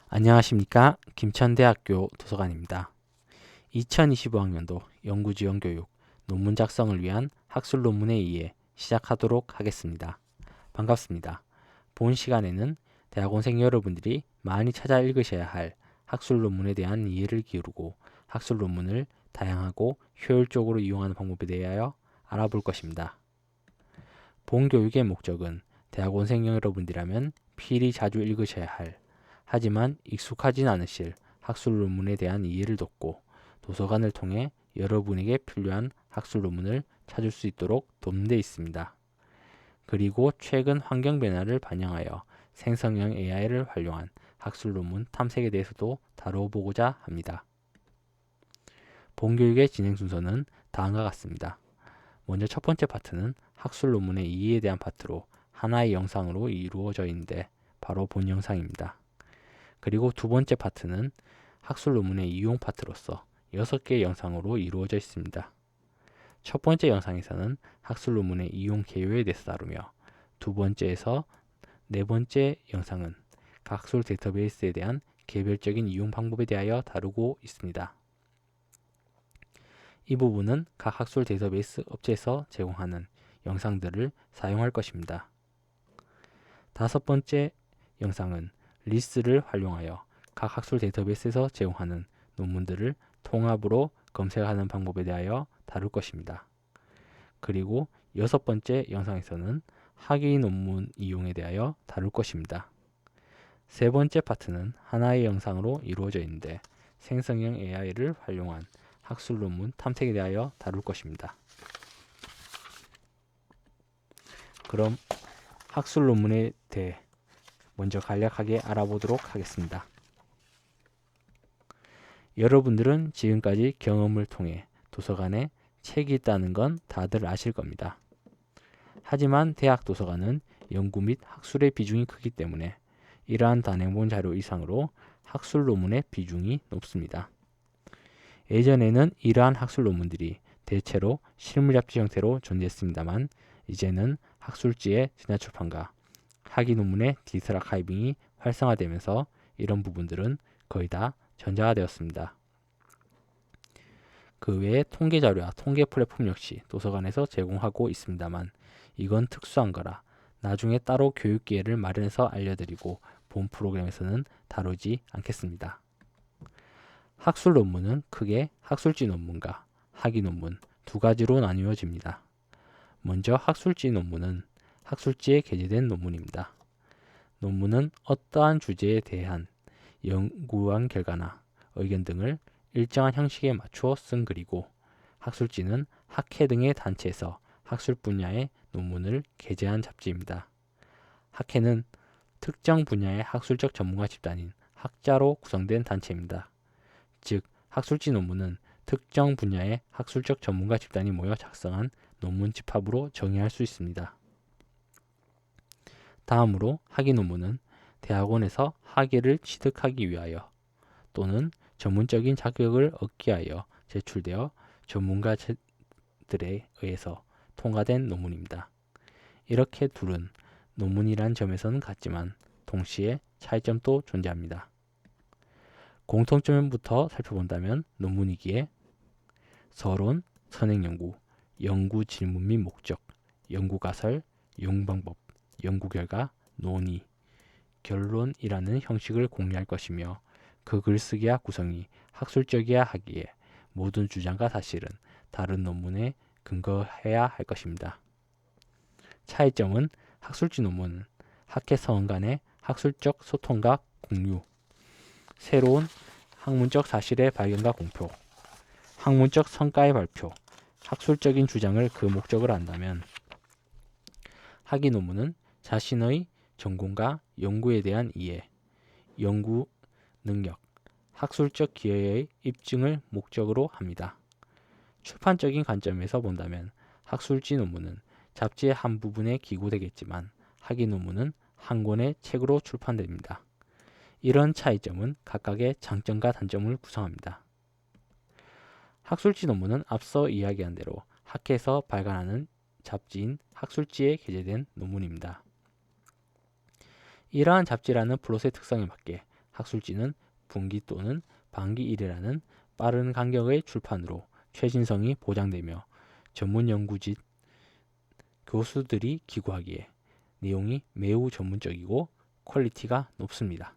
안녕하십니까. 김천대학교 도서관입니다. 2025학년도 연구지원교육 논문 작성을 위한 학술 논문에 의해 시작하도록 하겠습니다. 반갑습니다. 본 시간에는 대학원생 여러분들이 많이 찾아 읽으셔야 할 학술 논문에 대한 이해를 기울이고 학술 논문을 다양하고 효율적으로 이용하는 방법에 대하여 알아볼 것입니다. 본 교육의 목적은 대학원생 여러분들이라면 필히 자주 읽으셔야 할 하지만 익숙하진 않으실 학술 논문에 대한 이해를 돕고 도서관을 통해 여러분에게 필요한 학술 논문을 찾을 수 있도록 돕는 데 있습니다. 그리고 최근 환경 변화를 반영하여 생성형 AI를 활용한 학술 논문 탐색에 대해서도 다뤄보고자 합니다. 본 교육의 진행 순서는 다음과 같습니다. 먼저 첫 번째 파트는 학술 논문의 이해에 대한 파트로 하나의 영상으로 이루어져 있는데 바로 본 영상입니다. 그리고 두 번째 파트는 학술 논문의 이용 파트로서 6개의 영상으로 이루어져 있습니다. 첫 번째 영상에서는 학술 논문의 이용 개요에 대해서 다루며 두 번째에서 네 번째 영상은 각 학술 데이터베이스에 대한 개별적인 이용 방법에 대하여 다루고 있습니다. 이 부분은 각 학술 데이터베이스 업체에서 제공하는 영상들을 사용할 것입니다. 다섯 번째 영상은 리스를 활용하여 각 학술 데이터베이스에서 제공하는 논문들을 통합으로 검색하는 방법에 대하여 다룰 것입니다. 그리고 여섯 번째 영상에서는 학위 논문 이용에 대하여 다룰 것입니다. 세 번째 파트는 하나의 영상으로 이루어져 있는데 생성형 AI를 활용한 학술 논문 탐색에 대하여 다룰 것입니다. 그럼 학술 논문에 대해 먼저 간략하게 알아보도록 하겠습니다. 여러분들은 지금까지 경험을 통해 도서관에 책이 있다는 건 다들 아실 겁니다. 하지만 대학 도서관은 연구 및 학술의 비중이 크기 때문에 이러한 단행본 자료 이상으로 학술 논문의 비중이 높습니다. 예전에는 이러한 학술 논문들이 대체로 실물 잡지 형태로 존재했습니다만 이제는 학술지의 전자출판과 학위 논문의 디지털 아카이빙이 활성화되면서 이런 부분들은 거의 다 전자화되었습니다. 그 외에 통계 자료와 통계 플랫폼 역시 도서관에서 제공하고 있습니다만 이건 특수한 거라 나중에 따로 교육 기회를 마련해서 알려드리고 본 프로그램에서는 다루지 않겠습니다. 학술 논문은 크게 학술지 논문과 학위 논문 두 가지로 나뉘어집니다. 먼저 학술지 논문은 학술지에 게재된 논문입니다. 논문은 어떠한 주제에 대한 연구한 결과나 의견 등을 일정한 형식에 맞추어 쓴 글이고 학술지는 학회 등의 단체에서 학술 분야의 논문을 게재한 잡지입니다. 학회는 특정 분야의 학술적 전문가 집단인 학자로 구성된 단체입니다. 즉, 학술지 논문은 특정 분야의 학술적 전문가 집단이 모여 작성한 논문 집합으로 정의할 수 있습니다. 다음으로 학위 논문은 대학원에서 학위를 취득하기 위하여 또는 전문적인 자격을 얻기 위하여 제출되어 전문가들에 의해서 통과된 논문입니다. 이렇게 둘은 논문이란 점에서는 같지만 동시에 차이점도 존재합니다. 공통점부터 살펴본다면 논문이기에 서론, 선행연구, 연구 질문 및 목적, 연구가설, 연구방법, 연구결과, 논의, 결론이라는 형식을 공유할 것이며 그 글쓰기와 구성이 학술적이어야 하기에 모든 주장과 사실은 다른 논문에 근거해야 할 것입니다. 차이점은 학술지 논문은 학회 사원 간의 학술적 소통과 공유, 새로운 학문적 사실의 발견과 공표, 학문적 성과의 발표, 학술적인 주장을 그 목적으로 한다면 학위 논문은 자신의 전공과 연구에 대한 이해, 연구 능력, 학술적 기여의 입증을 목적으로 합니다. 출판적인 관점에서 본다면 학술지 논문은 잡지의 한 부분에 기고되겠지만 학위 논문은 한 권의 책으로 출판됩니다. 이런 차이점은 각각의 장점과 단점을 구성합니다. 학술지 논문은 앞서 이야기한 대로 학회에서 발간하는 잡지인 학술지에 게재된 논문입니다. 이러한 잡지라는 플롯의 특성에 맞게 학술지는 분기 또는 반기 1회라는 빠른 간격의 출판으로 최신성이 보장되며 전문 연구지 교수들이 기고하기에 내용이 매우 전문적이고 퀄리티가 높습니다.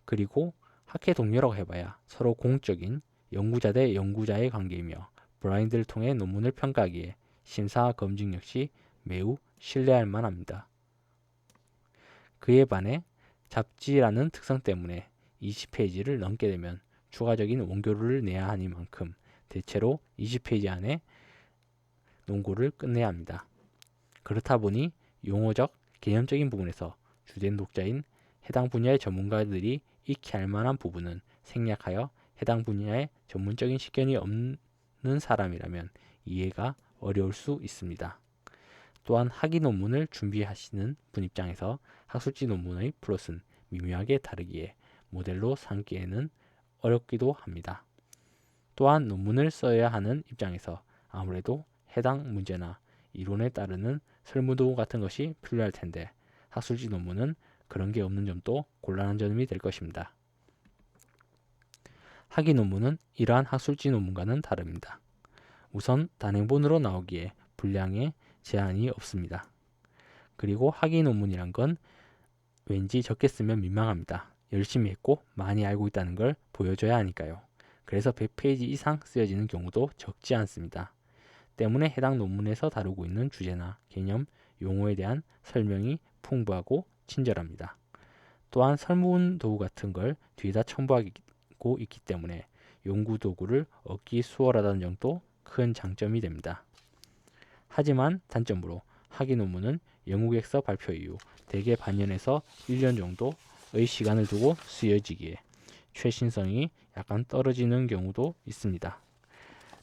그리고 학회 동료라고 해봐야 서로 공적인 연구자 대 연구자의 관계이며 블라인드를 통해 논문을 평가하기에 심사 검증 역시 매우 신뢰할 만합니다. 그에 반해 잡지라는 특성 때문에 20페이지를 넘게 되면 추가적인 원고를 내야 하니만큼 대체로 20페이지 안에 논고를 끝내야 합니다. 그렇다 보니 용어적, 개념적인 부분에서 주된 독자인 해당 분야의 전문가들이 익히 할 만한 부분은 생략하여 해당 분야에 전문적인 식견이 없는 사람이라면 이해가 어려울 수 있습니다. 또한 학위 논문을 준비하시는 분 입장에서 학술지 논문의 플롯은 미묘하게 다르기에 모델로 삼기에는 어렵기도 합니다. 또한 논문을 써야 하는 입장에서 아무래도 해당 문제나 이론에 따르는 설문도구 같은 것이 필요할 텐데 학술지 논문은 그런 게 없는 점도 곤란한 점이 될 것입니다. 학위 논문은 이러한 학술지 논문과는 다릅니다. 우선 단행본으로 나오기에 분량에 제한이 없습니다. 그리고 학위 논문이란 건 왠지 적게 쓰면 민망합니다. 열심히 했고 많이 알고 있다는 걸 보여줘야 하니까요. 그래서 100페이지 이상 쓰여지는 경우도 적지 않습니다. 때문에 해당 논문에서 다루고 있는 주제나 개념, 용어에 대한 설명이 풍부하고 친절합니다. 또한 설문 도구 같은 걸 뒤에다 첨부하고 있기 때문에 연구 도구를 얻기 수월하다는 점도 큰 장점이 됩니다. 하지만 단점으로 학위 논문은 영국에서 발표 이후 대개 반년에서 1년 정도의 시간을 두고 쓰여지기에 최신성이 약간 떨어지는 경우도 있습니다.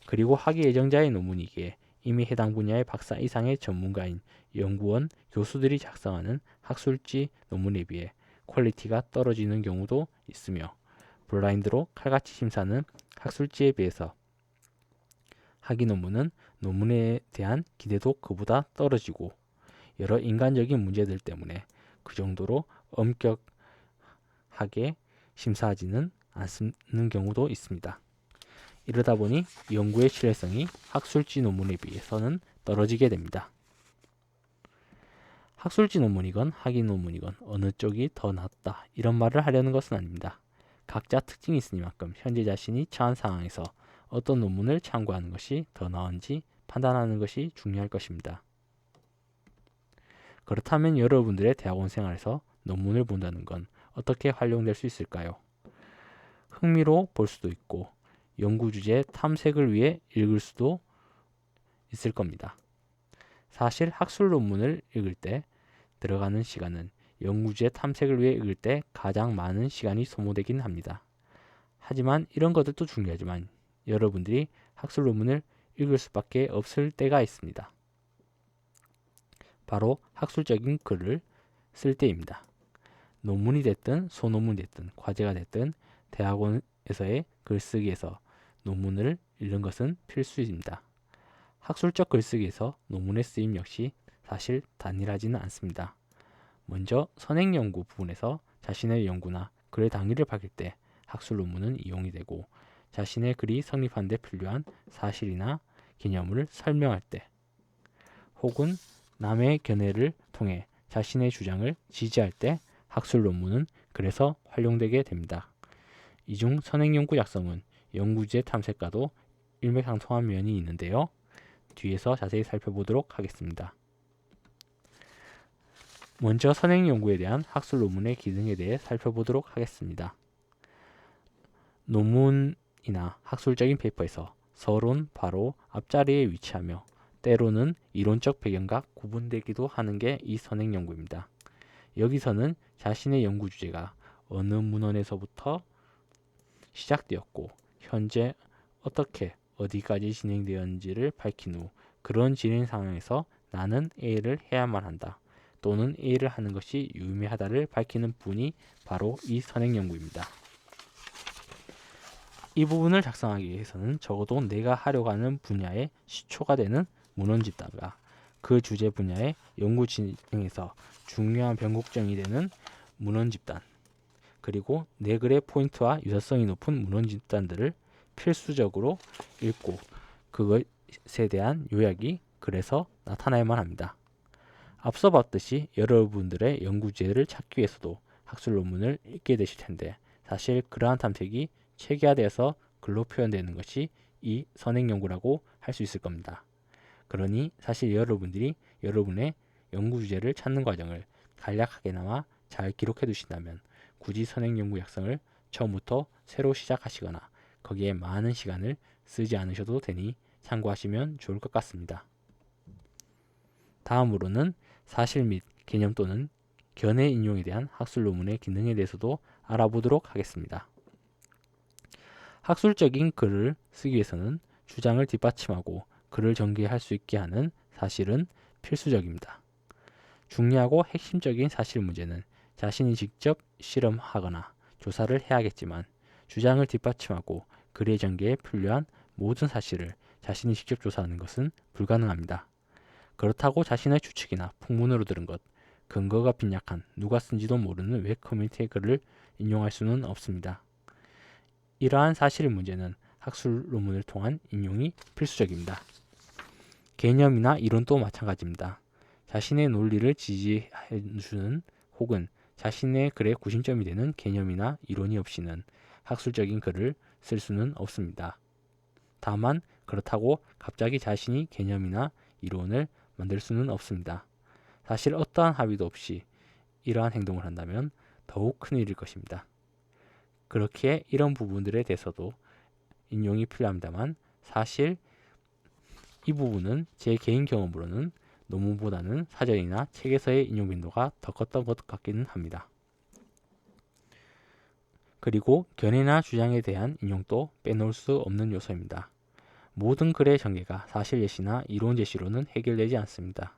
그리고 학위 예정자의 논문이기에 이미 해당 분야의 박사 이상의 전문가인 연구원, 교수들이 작성하는 학술지 논문에 비해 퀄리티가 떨어지는 경우도 있으며 블라인드로 칼같이 심사하는 학술지에 비해서 학위 논문은 논문에 대한 기대도 그보다 떨어지고 여러 인간적인 문제들 때문에 그 정도로 엄격하게 심사하지는 않는 경우도 있습니다. 이러다 보니 연구의 신뢰성이 학술지 논문에 비해서는 떨어지게 됩니다. 학술지 논문이건 학위 논문이건 어느 쪽이 더 낫다 이런 말을 하려는 것은 아닙니다. 각자 특징이 있으니만큼 현재 자신이 처한 상황에서 어떤 논문을 참고하는 것이 더 나은지 판단하는 것이 중요할 것입니다. 그렇다면 여러분들의 대학원 생활에서 논문을 본다는 건 어떻게 활용될 수 있을까요? 흥미로 볼 수도 있고 연구 주제 탐색을 위해 읽을 수도 있을 겁니다. 사실 학술 논문을 읽을 때 들어가는 시간은 연구 주제 탐색을 위해 읽을 때 가장 많은 시간이 소모되긴 합니다. 하지만 이런 것들도 중요하지만 여러분들이 학술 논문을 읽을 수밖에 없을 때가 있습니다. 바로 학술적인 글을 쓸 때입니다. 논문이 됐든 소논문이 됐든 과제가 됐든 대학원에서의 글쓰기에서 논문을 읽는 것은 필수입니다. 학술적 글쓰기에서 논문의 쓰임 역시 사실 단일하지는 않습니다. 먼저 선행연구 부분에서 자신의 연구나 글의 당위를 밝힐 때 학술 논문은 이용이 되고 자신의 글이 성립하는 데 필요한 사실이나 개념을 설명할 때 혹은 남의 견해를 통해 자신의 주장을 지지할 때 학술 논문은 그래서 활용되게 됩니다. 이 중 선행연구 작성은 연구주제 탐색과도 일맥상통한 면이 있는데요. 뒤에서 자세히 살펴보도록 하겠습니다. 먼저 선행연구에 대한 학술 논문의 기능에 대해 살펴보도록 하겠습니다. 논문이나 학술적인 페이퍼에서 서론 바로 앞자리에 위치하며 때로는 이론적 배경과 구분되기도 하는 게 이 선행연구입니다. 여기서는 자신의 연구 주제가 어느 문헌에서부터 시작되었고 현재 어떻게 어디까지 진행되었는지를 밝힌 후 그런 진행 상황에서 나는 A를 해야만 한다 또는 A를 하는 것이 유의미하다를 밝히는 부분이 바로 이 선행연구입니다. 이 부분을 작성하기 위해서는 적어도 내가 하려고 하는 분야의 시초가 되는 문헌 집단과 그 주제 분야의 연구 진행에서 중요한 변곡점이 되는 문헌 집단 그리고 내 글의 포인트와 유사성이 높은 문헌 집단들을 필수적으로 읽고 그것에 대한 요약이 글에서 나타나야만 합니다. 앞서 봤듯이 여러분들의 연구 주제를 찾기 위해서도 학술 논문을 읽게 되실 텐데 사실 그러한 탐색이 체계화되어서 글로 표현되는 것이 이 선행연구라고 할 수 있을 겁니다. 그러니 사실 여러분들이 여러분의 연구 주제를 찾는 과정을 간략하게나마 잘 기록해 두신다면 굳이 선행연구 작성을 처음부터 새로 시작하시거나 거기에 많은 시간을 쓰지 않으셔도 되니 참고하시면 좋을 것 같습니다. 다음으로는 사실 및 개념 또는 견해 인용에 대한 학술 논문의 기능에 대해서도 알아보도록 하겠습니다. 학술적인 글을 쓰기 위해서는 주장을 뒷받침하고 글을 전개할 수 있게 하는 사실은 필수적입니다. 중요하고 핵심적인 사실 문제는 자신이 직접 실험하거나 조사를 해야겠지만 주장을 뒷받침하고 글의 전개에 필요한 모든 사실을 자신이 직접 조사하는 것은 불가능합니다. 그렇다고 자신의 추측이나 풍문으로 들은 것, 근거가 빈약한 누가 쓴지도 모르는 웹 커뮤니티의 글을 인용할 수는 없습니다. 이러한 사실 문제는 학술 논문을 통한 인용이 필수적입니다. 개념이나 이론도 마찬가지입니다. 자신의 논리를 지지해주는 혹은 자신의 글의 구심점이 되는 개념이나 이론이 없이는 학술적인 글을 쓸 수는 없습니다. 다만 그렇다고 갑자기 자신이 개념이나 이론을 만들 수는 없습니다. 사실 어떠한 합의도 없이 이러한 행동을 한다면 더욱 큰일일 것입니다. 그렇기에 이런 부분들에 대해서도 인용이 필요합니다만 사실 이 부분은 제 개인 경험으로는 논문보다는 사전이나 책에서의 인용 빈도가 더 컸던 것 같기는 합니다. 그리고 견해나 주장에 대한 인용도 빼놓을 수 없는 요소입니다. 모든 글의 전개가 사실 예시나 이론 제시로는 해결되지 않습니다.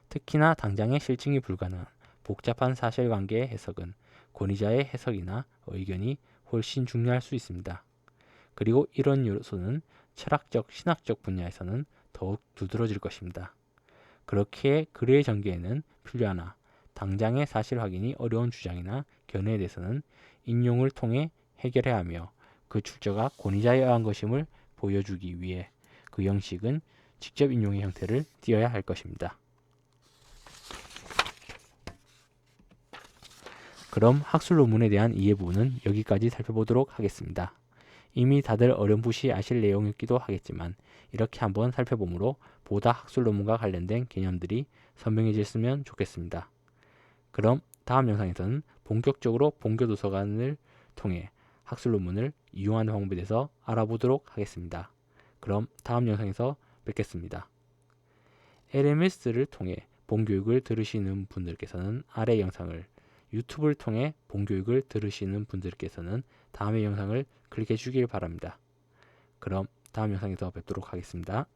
특히나 당장의 실증이 불가능한 복잡한 사실관계의 해석은 권위자의 해석이나 의견이 훨씬 중요할 수 있습니다. 그리고 이런 요소는 철학적, 신학적 분야에서는 더욱 두드러질 것입니다. 그렇기에 글의 전개에는 필요하나 당장의 사실 확인이 어려운 주장이나 견해에 대해서는 인용을 통해 해결해야 하며 그 출처가 권위자에 의한 것임을 보여주기 위해 그 형식은 직접 인용의 형태를 띄어야 할 것입니다. 그럼 학술 논문에 대한 이해 부분은 여기까지 살펴보도록 하겠습니다. 이미 다들 어렴풋이 아실 내용이기도 하겠지만 이렇게 한번 살펴보므로 보다 학술 논문과 관련된 개념들이 선명해졌으면 좋겠습니다. 그럼 다음 영상에서는 본격적으로 본교도서관을 통해 학술 논문을 이용하는 방법에 대해서 알아보도록 하겠습니다. 그럼 다음 영상에서 뵙겠습니다. LMS를 통해 본교육을 들으시는 분들께서는 아래 영상을, 유튜브를 통해 본교육을 들으시는 분들께서는 다음의 영상을 클릭해 주길 바랍니다. 그럼 다음 영상에서 뵙도록 하겠습니다.